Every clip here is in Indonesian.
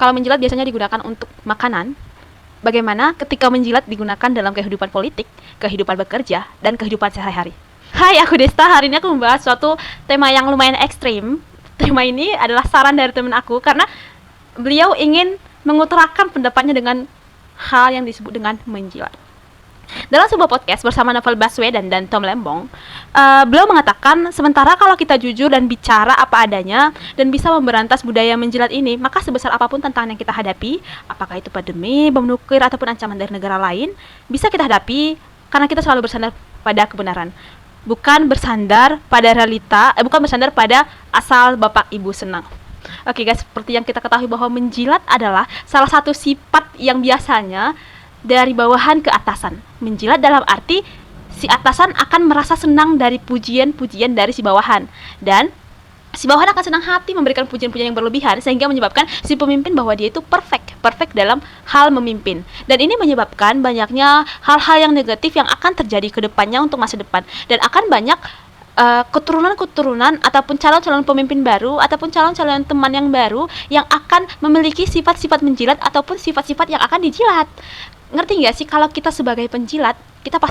Kalau menjilat biasanya digunakan untuk makanan, bagaimana ketika menjilat digunakan dalam kehidupan politik, kehidupan bekerja, dan kehidupan sehari-hari? Hai, aku Desta. Hari ini aku membahas suatu tema yang lumayan ekstrim. Tema ini adalah saran dari teman aku karena beliau ingin mengutarakan pendapatnya dengan hal yang disebut dengan menjilat. Dalam sebuah podcast bersama Novel Baswedan dan Tom Lembong, beliau mengatakan, sementara kalau kita jujur dan bicara apa adanya dan bisa memberantas budaya menjilat ini, maka sebesar apapun tantangan yang kita hadapi, apakah itu pandemi, bom nuklir, ataupun ancaman dari negara lain, bisa kita hadapi karena kita selalu bersandar pada kebenaran. Bukan bersandar pada asal bapak ibu senang. Oke guys, seperti yang kita ketahui bahwa menjilat adalah salah satu sifat yang biasanya dari bawahan ke atasan. Menjilat dalam arti si atasan akan merasa senang dari pujian-pujian dari si bawahan, dan si bawahan akan senang hati memberikan pujian-pujian yang berlebihan sehingga menyebabkan si pemimpin bahwa dia itu perfect dalam hal memimpin. Dan ini menyebabkan banyaknya hal-hal yang negatif yang akan terjadi ke depannya untuk masa depan, dan akan banyak keturunan ataupun calon-calon pemimpin baru ataupun calon-calon teman yang baru yang akan memiliki sifat-sifat menjilat ataupun sifat-sifat yang akan dijilat. Ngerti nggak sih, kalau kita sebagai penjilat, kita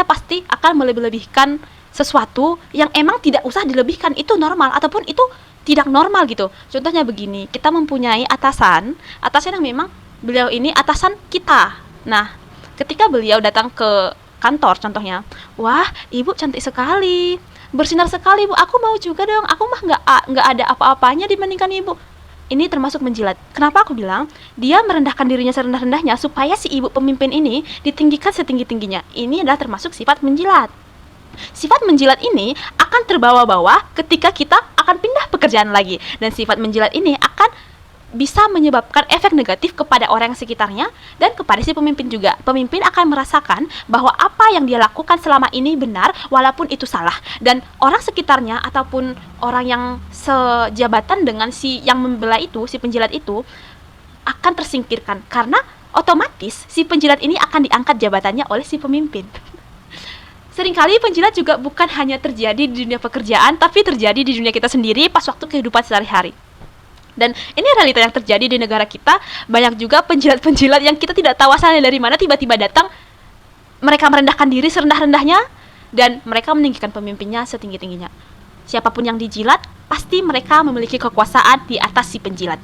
pasti akan melebih-lebihkan sesuatu yang emang tidak usah dilebihkan, itu normal ataupun itu tidak normal gitu. Contohnya begini, kita mempunyai atasan yang memang beliau ini atasan kita. Nah, ketika beliau datang ke kantor contohnya, wah ibu cantik sekali, bersinar sekali bu, aku mau juga dong, aku mah nggak ada apa-apanya dibandingkan ibu. Ini termasuk menjilat. Kenapa aku bilang dia merendahkan dirinya serendah-rendahnya supaya si ibu pemimpin ini ditinggikan setinggi-tingginya? Ini adalah termasuk sifat menjilat. Sifat menjilat ini akan terbawa-bawa ketika kita akan pindah pekerjaan lagi, dan sifat menjilat ini akan bisa menyebabkan efek negatif kepada orang sekitarnya dan kepada si pemimpin juga. Pemimpin akan merasakan bahwa apa yang dia lakukan selama ini benar walaupun itu salah, dan orang sekitarnya ataupun orang yang sejabatan dengan si yang membela itu, si penjilat itu, akan tersingkirkan karena otomatis si penjilat ini akan diangkat jabatannya oleh si pemimpin. Seringkali penjilat juga bukan hanya terjadi di dunia pekerjaan, tapi terjadi di dunia kita sendiri pas waktu kehidupan sehari-hari. Dan ini realita yang terjadi di negara kita. Banyak juga penjilat-penjilat yang kita tidak tahu asalnya dari mana, tiba-tiba datang, mereka merendahkan diri serendah-rendahnya, dan mereka meninggikan pemimpinnya setinggi-tingginya. Siapapun yang dijilat, pasti mereka memiliki kekuasaan di atas si penjilat.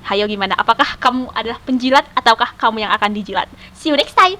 Hayo gimana? Apakah kamu adalah penjilat ataukah kamu yang akan dijilat? See you next time!